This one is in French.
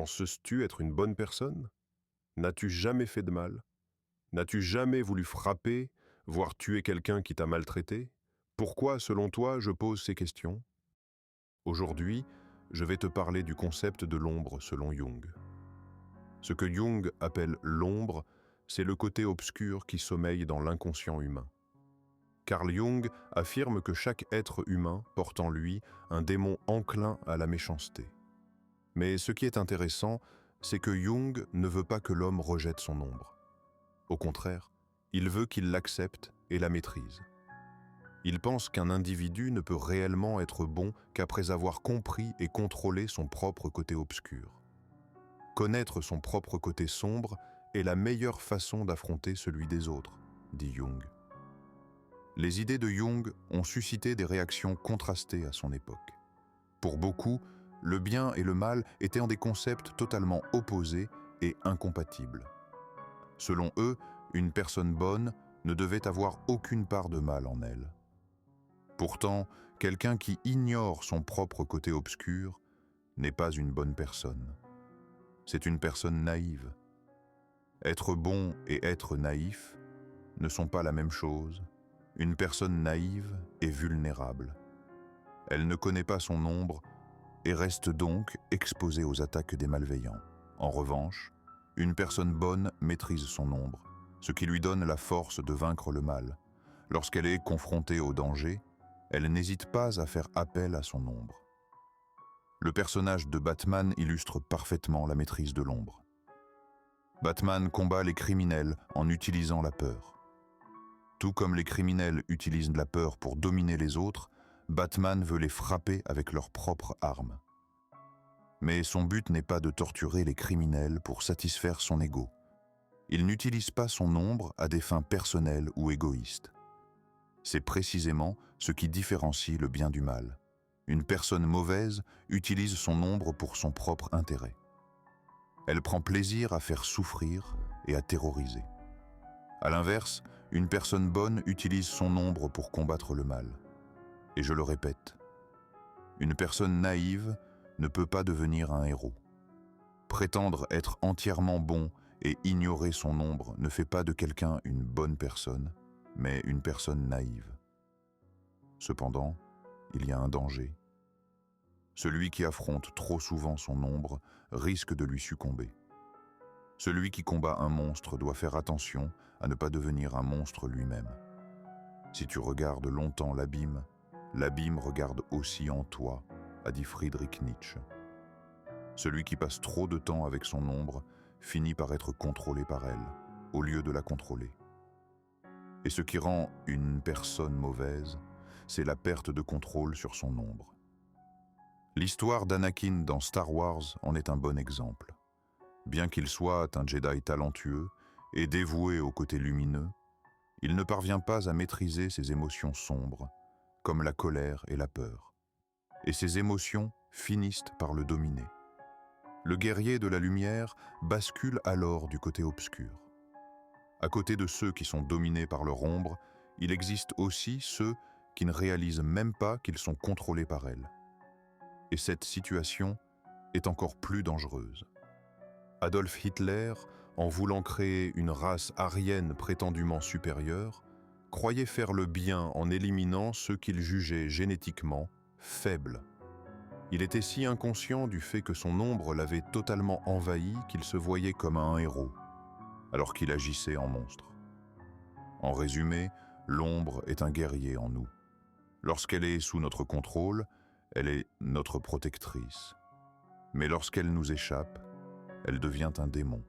Penses-tu être une bonne personne? N'as-tu jamais fait de mal? N'as-tu jamais voulu frapper, voire tuer quelqu'un qui t'a maltraité? Pourquoi, selon toi, je pose ces questions? Aujourd'hui, je vais te parler du concept de l'ombre selon Jung. Ce que Jung appelle l'ombre, c'est le côté obscur qui sommeille dans l'inconscient humain. Carl Jung affirme que chaque être humain porte en lui un démon enclin à la méchanceté. Mais ce qui est intéressant, c'est que Jung ne veut pas que l'homme rejette son ombre. Au contraire, il veut qu'il l'accepte et la maîtrise. Il pense qu'un individu ne peut réellement être bon qu'après avoir compris et contrôlé son propre côté obscur. Connaître son propre côté sombre est la meilleure façon d'affronter celui des autres, dit Jung. Les idées de Jung ont suscité des réactions contrastées à son époque. Pour beaucoup, le bien et le mal étaient des concepts totalement opposés et incompatibles. Selon eux, une personne bonne ne devait avoir aucune part de mal en elle. Pourtant, quelqu'un qui ignore son propre côté obscur n'est pas une bonne personne. C'est une personne naïve. Être bon et être naïf ne sont pas la même chose. Une personne naïve est vulnérable. Elle ne connaît pas son ombre et reste donc exposée aux attaques des malveillants. En revanche, une personne bonne maîtrise son ombre, ce qui lui donne la force de vaincre le mal. Lorsqu'elle est confrontée au danger, elle n'hésite pas à faire appel à son ombre. Le personnage de Batman illustre parfaitement la maîtrise de l'ombre. Batman combat les criminels en utilisant la peur. Tout comme les criminels utilisent la peur pour dominer les autres, Batman veut les frapper avec leurs propres armes. Mais son but n'est pas de torturer les criminels pour satisfaire son ego. Il n'utilise pas son ombre à des fins personnelles ou égoïstes. C'est précisément ce qui différencie le bien du mal. Une personne mauvaise utilise son ombre pour son propre intérêt. Elle prend plaisir à faire souffrir et à terroriser. À l'inverse, une personne bonne utilise son ombre pour combattre le mal. Et je le répète, une personne naïve ne peut pas devenir un héros. Prétendre être entièrement bon et ignorer son ombre ne fait pas de quelqu'un une bonne personne, mais une personne naïve. Cependant, il y a un danger. Celui qui affronte trop souvent son ombre risque de lui succomber. Celui qui combat un monstre doit faire attention à ne pas devenir un monstre lui-même. Si tu regardes longtemps l'abîme regarde aussi en toi, a dit Friedrich Nietzsche. Celui qui passe trop de temps avec son ombre finit par être contrôlé par elle, au lieu de la contrôler. Et ce qui rend une personne mauvaise, c'est la perte de contrôle sur son ombre. L'histoire d'Anakin dans Star Wars en est un bon exemple. Bien qu'il soit un Jedi talentueux et dévoué au côté lumineux, il ne parvient pas à maîtriser ses émotions sombres, comme la colère et la peur. Et ces émotions finissent par le dominer. Le guerrier de la lumière bascule alors du côté obscur. À côté de ceux qui sont dominés par leur ombre, il existe aussi ceux qui ne réalisent même pas qu'ils sont contrôlés par elle. Et cette situation est encore plus dangereuse. Adolf Hitler, en voulant créer une race aryenne prétendument supérieure, croyait faire le bien en éliminant ceux qu'il jugeait génétiquement faibles. Il était si inconscient du fait que son ombre l'avait totalement envahi qu'il se voyait comme un héros, alors qu'il agissait en monstre. En résumé, l'ombre est un guerrier en nous. Lorsqu'elle est sous notre contrôle, elle est notre protectrice. Mais lorsqu'elle nous échappe, elle devient un démon.